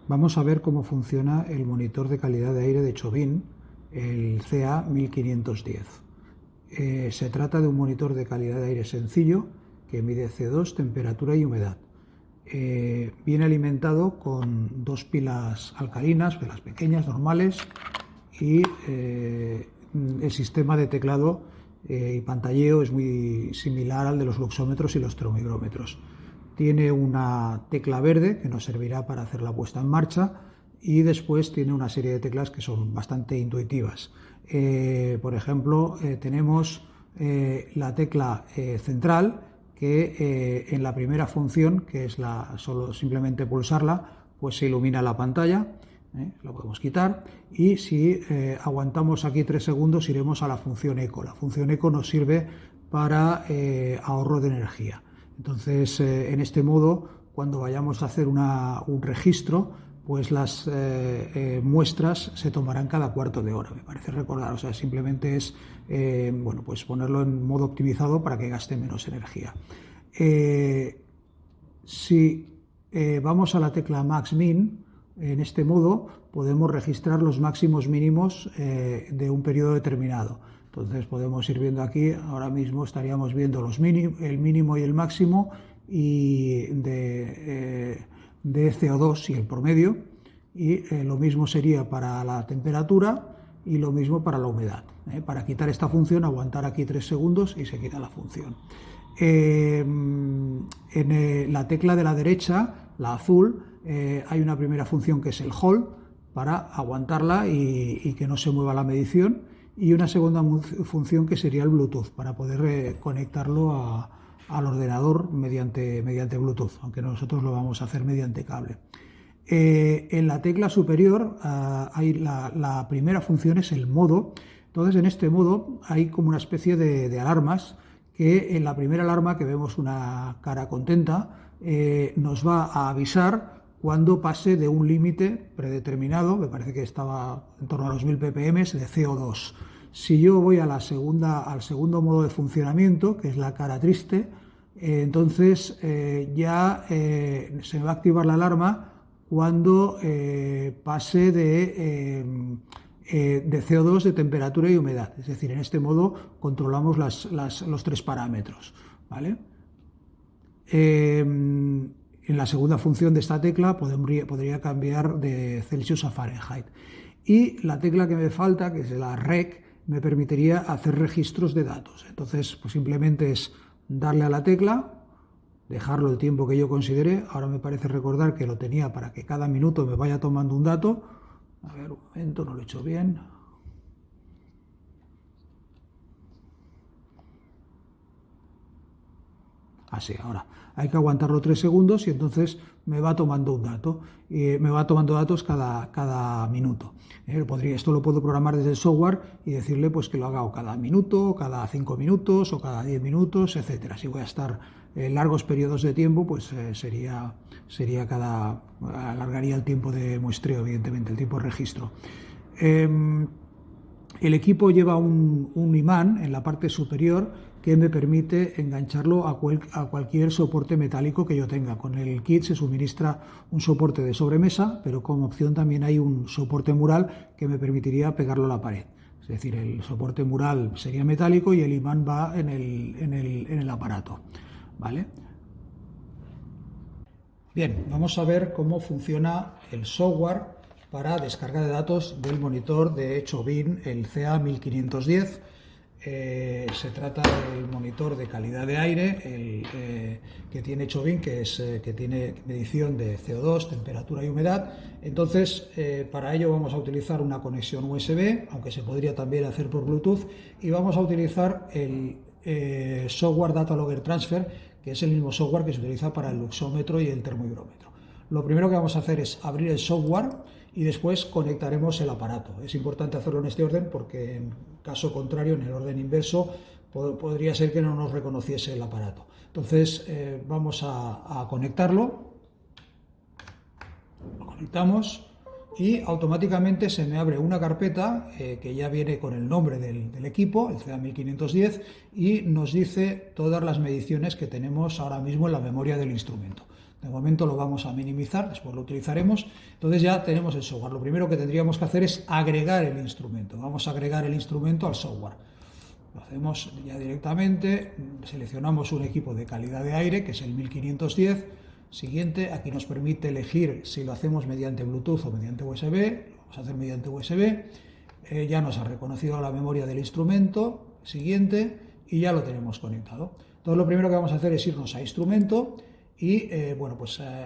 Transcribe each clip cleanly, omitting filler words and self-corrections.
Vamos a ver cómo funciona el monitor de calidad de aire de Chovín, el CA1510. Se trata de un monitor de calidad de aire sencillo que mide CO2, temperatura y humedad. Viene alimentado con dos pilas alcalinas, pilas pequeñas, normales, y el sistema de teclado y pantalleo es muy similar al de los luxómetros y los termómetros. Tiene una tecla verde que nos servirá para hacer la puesta en marcha y después tiene una serie de teclas que son bastante intuitivas. Por ejemplo, tenemos la tecla central que en la primera función, que es solo simplemente pulsarla, pues se ilumina la pantalla. Lo podemos quitar y si aguantamos aquí 3 segundos iremos a la función eco. La función eco nos sirve para ahorro de energía. Entonces, en este modo, cuando vayamos a hacer un registro, pues las muestras se tomarán cada cuarto de hora, me parece recordar. O sea, simplemente es bueno, pues ponerlo en modo optimizado para que gaste menos energía. Si vamos a la tecla Max Min, en este modo podemos registrar los máximos mínimos de un periodo determinado. Entonces podemos ir viendo aquí, ahora mismo estaríamos viendo el mínimo y el máximo y de CO2 y el promedio, y lo mismo sería para la temperatura y lo mismo para la humedad. Para quitar esta función, aguantar aquí 3 segundos y se quita la función. En la tecla de la derecha, la azul, hay una primera función que es el hold para aguantarla y que no se mueva la medición, y una segunda función que sería el Bluetooth para poder conectarlo al ordenador mediante Bluetooth, aunque nosotros lo vamos a hacer mediante cable. En la tecla superior hay la primera función es el modo. Entonces, en este modo hay como una especie de alarmas, que en la primera alarma, que vemos una cara contenta, nos va a avisar cuando pase de un límite predeterminado, me parece que estaba en torno a los 1000 ppm de CO2. Si yo voy al segundo modo de funcionamiento, que es la cara triste, entonces ya se me va a activar la alarma cuando pase de CO2, de temperatura y humedad. Es decir, en este modo controlamos los 3 parámetros, ¿vale? En la segunda función de esta tecla podría cambiar de Celsius a Fahrenheit. Y la tecla que me falta, que es la REC, me permitiría hacer registros de datos. Entonces, pues simplemente es darle a la tecla, dejarlo el tiempo que yo considere. Ahora me parece recordar que lo tenía para que cada minuto me vaya tomando un dato. A ver, un momento, no lo he hecho bien. Así, ahora hay que aguantarlo 3 segundos y entonces me va tomando un dato. Me va tomando datos cada minuto. Esto lo puedo programar desde el software y decirle pues que lo haga o cada minuto, o cada 5 minutos, o cada 10 minutos, etcétera. Si voy a estar largos periodos de tiempo, pues alargaría el tiempo de muestreo, evidentemente, el tiempo de registro. El equipo lleva un imán en la parte superior que me permite engancharlo a cualquier soporte metálico que yo tenga. Con el kit se suministra un soporte de sobremesa, pero como opción también hay un soporte mural que me permitiría pegarlo a la pared. Es decir, el soporte mural sería metálico y el imán va en el aparato, ¿vale? Bien, vamos a ver cómo funciona el software para descarga de datos del monitor de Chovín, el CA1510. Se trata del monitor de calidad de aire que tiene Chovín, que tiene medición de CO2, temperatura y humedad. Entonces, para ello vamos a utilizar una conexión USB, aunque se podría también hacer por Bluetooth, y vamos a utilizar el software Data Logger Transfer, que es el mismo software que se utiliza para el luxómetro y el termómetro. Lo primero que vamos a hacer es abrir el software y después conectaremos el aparato. Es importante hacerlo en este orden porque en caso contrario, en el orden inverso, podría ser que no nos reconociese el aparato. Entonces vamos a conectarlo. Lo conectamos y automáticamente se me abre una carpeta que ya viene con el nombre del equipo, el CA1510, y nos dice todas las mediciones que tenemos ahora mismo en la memoria del instrumento. De momento lo vamos a minimizar, después lo utilizaremos. Entonces ya tenemos el software. Lo primero que tendríamos que hacer es agregar el instrumento. Vamos a agregar el instrumento al software. Lo hacemos ya directamente, seleccionamos un equipo de calidad de aire, que es el 1510. Siguiente, aquí nos permite elegir si lo hacemos mediante Bluetooth o mediante USB. Lo vamos a hacer mediante USB. Ya nos ha reconocido la memoria del instrumento. Siguiente, y ya lo tenemos conectado. Entonces lo primero que vamos a hacer es irnos a instrumento y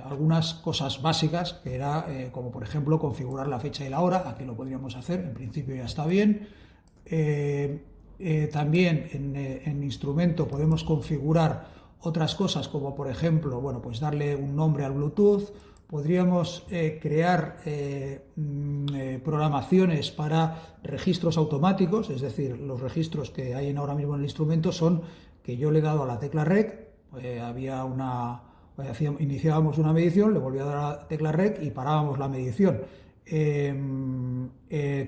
algunas cosas básicas, que era como por ejemplo configurar la fecha y la hora. Aquí lo podríamos hacer, en principio ya está bien. También en instrumento podemos configurar otras cosas, como por ejemplo, darle un nombre al Bluetooth. Podríamos crear programaciones para registros automáticos, es decir, los registros que hay ahora mismo en el instrumento son que yo le he dado a la tecla REC, iniciábamos una medición, le volví a dar a la tecla REC y parábamos la medición.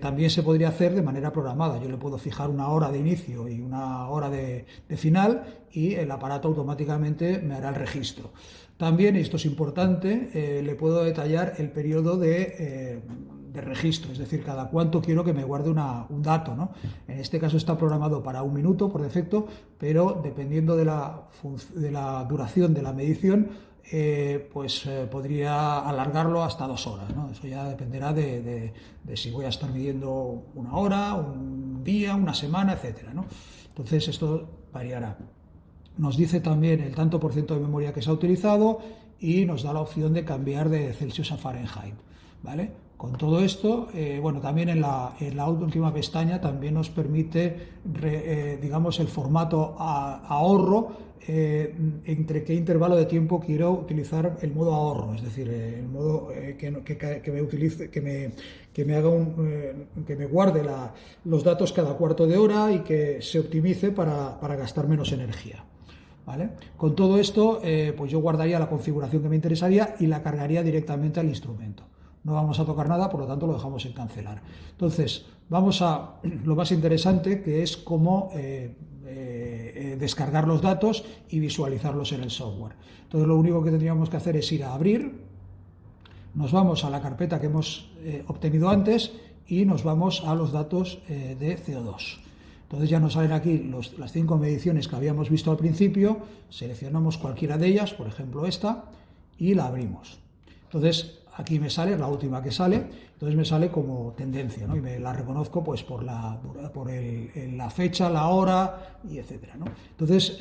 También se podría hacer de manera programada. Yo le puedo fijar una hora de inicio y una hora de final y el aparato automáticamente me hará el registro. También, y esto es importante, le puedo detallar el periodo de registro, es decir, cada cuánto quiero que me guarde un dato, ¿no? En este caso está programado para 1 minuto por defecto, pero dependiendo de la duración de la medición, podría alargarlo hasta 2 horas, ¿no? Eso ya dependerá de si voy a estar midiendo 1 hora, un día, una semana, etcétera, ¿no? Entonces esto variará. Nos dice también el tanto por ciento de memoria que se ha utilizado y nos da la opción de cambiar de Celsius a Fahrenheit, ¿vale? Con todo esto, también en la última pestaña también nos permite, el formato ahorro, entre qué intervalo de tiempo quiero utilizar el modo ahorro, es decir, el modo que me guarde los datos cada cuarto de hora y que se optimice para gastar menos energía. ¿Vale? Con todo esto, yo guardaría la configuración que me interesaría y la cargaría directamente al instrumento. No vamos a tocar nada, por lo tanto lo dejamos en cancelar. Entonces, vamos a lo más interesante, que es cómo descargar los datos y visualizarlos en el software. Entonces, lo único que tendríamos que hacer es ir a abrir, nos vamos a la carpeta que hemos obtenido antes y nos vamos a los datos de CO2. Entonces ya nos salen aquí las 5 mediciones que habíamos visto al principio, seleccionamos cualquiera de ellas, por ejemplo esta, y la abrimos. Entonces aquí me sale, la última que sale, entonces me sale como tendencia, ¿no? Y me la reconozco pues por la fecha, la hora y etcétera, ¿no? Entonces,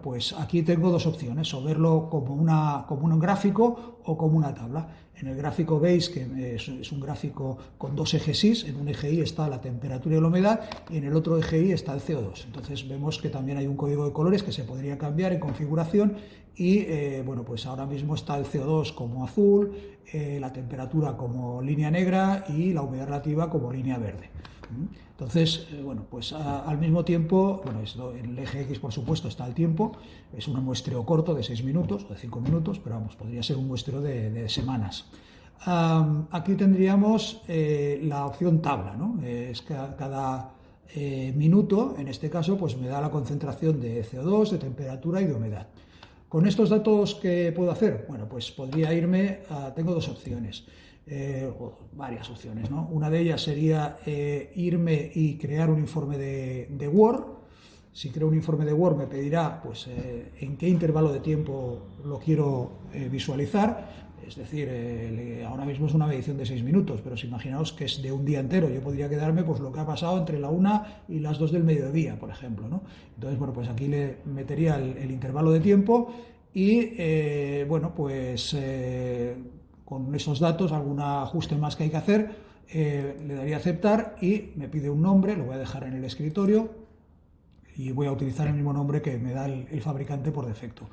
pues aquí tengo 2 opciones, o verlo como un gráfico o como una tabla. En el gráfico veis que es un gráfico con 2 ejes Y, en un eje Y está la temperatura y la humedad y en el otro eje Y está el CO2. Entonces vemos que también hay un código de colores que se podría cambiar en configuración y ahora mismo está el CO2 como azul, la temperatura como línea negra y la humedad relativa como línea verde. Entonces, al mismo tiempo, en el eje X por supuesto está el tiempo, es un muestreo corto de 6 minutos o de 5 minutos, pero podría ser un muestreo de semanas. Aquí tendríamos la opción tabla, ¿no? Es cada minuto, en este caso, pues me da la concentración de CO2, de temperatura y de humedad. Con estos datos, ¿qué puedo hacer? Podría irme tengo 2 opciones. O varias opciones, ¿no? Una de ellas sería irme y crear un informe de Word. Si creo un informe de Word me pedirá en qué intervalo de tiempo lo quiero visualizar. Es decir, ahora mismo es una medición de 6 minutos, pero si imaginaos que es de un día entero, yo podría quedarme lo que ha pasado entre la 1 y las 2 del mediodía, por ejemplo, ¿no? Entonces, aquí le metería el intervalo de tiempo y, con esos datos, algún ajuste más que hay que hacer, le daría a aceptar y me pide un nombre, lo voy a dejar en el escritorio y voy a utilizar el mismo nombre que me da el fabricante por defecto.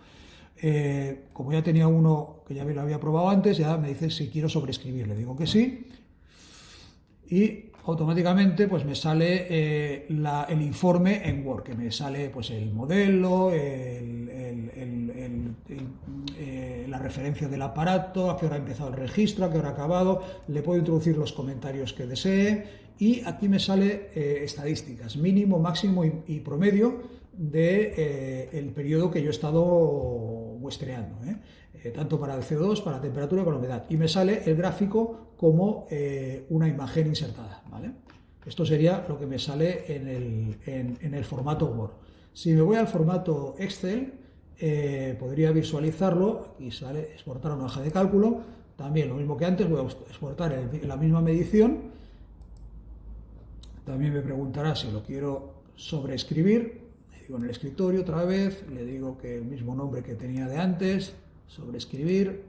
Como ya tenía uno que ya lo había probado antes, ya me dice si quiero sobreescribir, le digo que sí y automáticamente me sale el informe en Word, que me sale el modelo, la referencia del aparato, a qué hora ha empezado el registro, a qué hora ha acabado, le puedo introducir los comentarios que desee y aquí me sale estadísticas, mínimo, máximo y promedio del periodo que yo he estado muestreando, tanto para el CO2, para la temperatura y para la humedad. Y me sale el gráfico como una imagen insertada, ¿vale? Esto sería lo que me sale en el formato Word. Si me voy al formato Excel, podría visualizarlo. Aquí sale exportar una hoja de cálculo. También lo mismo que antes, voy a exportar la misma medición. También me preguntará si lo quiero sobreescribir. Le digo en el escritorio otra vez, le digo que el mismo nombre que tenía de antes, sobreescribir,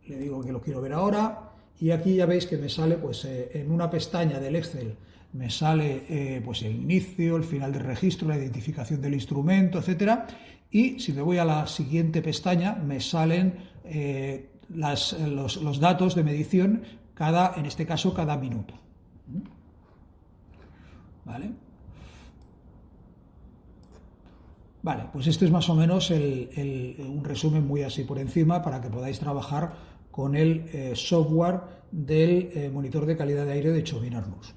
le digo que lo quiero ver ahora, y aquí ya veis que me sale pues en una pestaña del Excel me sale pues el inicio, el final del registro, la identificación del instrumento, etcétera, y si me voy a la siguiente pestaña me salen los datos de medición en este caso cada minuto. ¿Vale? Vale, pues este es más o menos un resumen muy así por encima para que podáis trabajar con el software del monitor de calidad de aire de Chauvín Arnús.